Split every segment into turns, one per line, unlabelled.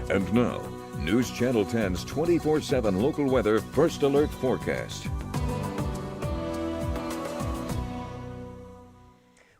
And now, News Channel 10's 24/7 local weather first alert forecast.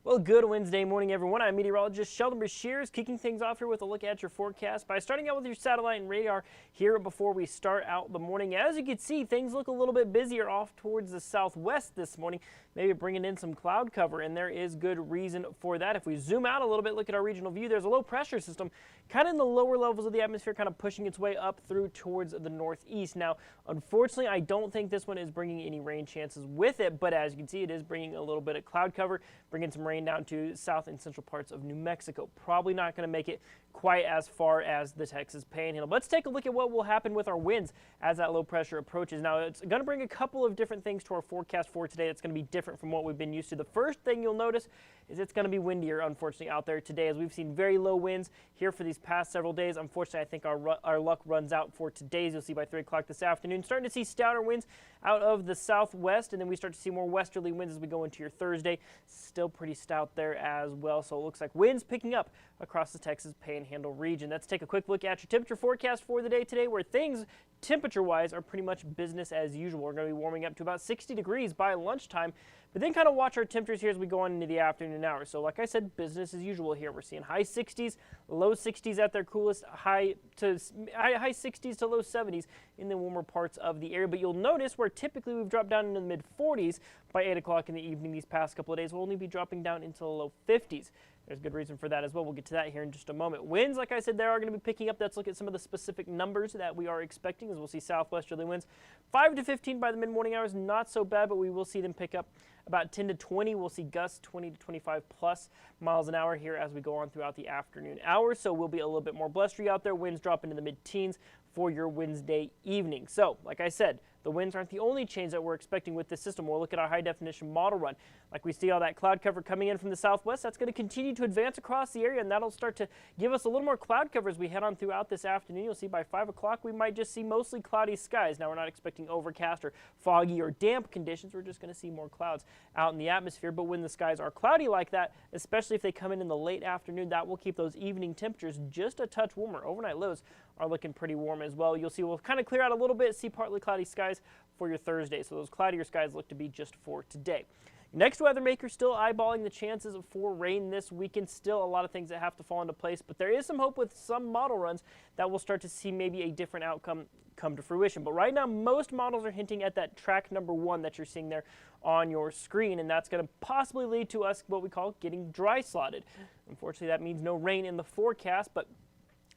Well, good Wednesday morning, everyone. I'm meteorologist Shelden kicking things off here with a look at your forecast by starting out with your satellite and radar here before we start out the morning. As you can see, things look a little bit busier off towards the southwest this morning, maybe bringing in some cloud cover, and there is good reason for that. If we zoom out a little bit, look at our regional view, there's a low pressure system kind of in the lower levels of the atmosphere, kind of pushing its way up through towards the northeast. Now, unfortunately, I don't think this one is bringing any rain chances with it, but as you can see, it is bringing a little bit of cloud cover, bringing some rain down to south and central parts of New Mexico. Probably not going to make it quite as far as the Texas Panhandle. Let's take a look at what will happen with our winds as that low pressure approaches. Now, it's going to bring a couple of different things to our forecast for today that's going to be different from what we've been used to. The first thing you'll notice is it's going to be windier, unfortunately, out there today, as we've seen very low winds here for these past several days. Unfortunately, I think our luck runs out for today's. You'll see by 3 o'clock this afternoon. Starting to see stouter winds out of the southwest, and then we start to see more westerly winds as we go into your Thursday. Still pretty stout there as well, so it looks like winds picking up across the Texas Panhandle region. Let's take a quick look at your temperature forecast for the day today, where things temperature-wise are pretty much business as usual. We're going to be warming up to about 60 degrees by lunchtime, but then kind of watch our temperatures here as we go on into the afternoon hours. So like I said, business as usual here. We're seeing high 60s, low 60s at their coolest, high 60s to low 70s in the warmer parts of the area. But you'll notice where typically we've dropped down into the mid 40s by 8 o'clock in the evening these past couple of days, we'll only be dropping down into the low 50s. There's good reason for that as well. We'll get to that here in just a moment. Winds, like I said, they are going to be picking up. Let's look at some of the specific numbers that we are expecting, as we'll see southwesterly winds 5 to 15 by the mid-morning hours. Not so bad, but we will see them pick up about 10 to 20. We'll see gusts 20 to 25 plus miles an hour here as we go on throughout the afternoon hours. So we'll be a little bit more blustery out there. Winds drop into the mid-teens for your Wednesday evening. So, like I said, the winds aren't the only change that we're expecting with this system. We'll look at our high-definition model run. Like we see all that cloud cover coming in from the southwest, that's going to continue to advance across the area, and that'll start to give us a little more cloud cover as we head on throughout this afternoon. You'll see by 5 o'clock we might just see mostly cloudy skies. Now, we're not expecting overcast or foggy or damp conditions. We're just going to see more clouds out in the atmosphere. But when the skies are cloudy like that, especially if they come in the late afternoon, that will keep those evening temperatures just a touch warmer. Overnight lows are looking pretty warm as well. You'll see we'll kind of clear out a little bit, see partly cloudy skies for your Thursday. So those cloudier skies look to be just for today. Next weather maker still eyeballing the chances for rain this weekend. Still a lot of things that have to fall into place, but there is some hope with some model runs that we'll start to see maybe a different outcome come to fruition. But right now, most models are hinting at that track number 1 that you're seeing there on your screen, and that's going to possibly lead to us what we call getting dry slotted. Unfortunately, that means no rain in the forecast, but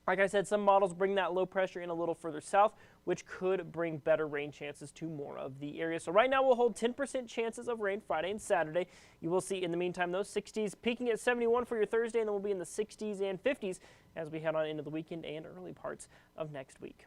like I said, some models bring that low pressure in a little further south, which could bring better rain chances to more of the area. So right now we'll hold 10% chances of rain Friday and Saturday. You will see in the meantime those 60s peaking at 71 for your Thursday, and then we'll be in the 60s and 50s as we head on into the weekend and early parts of next week.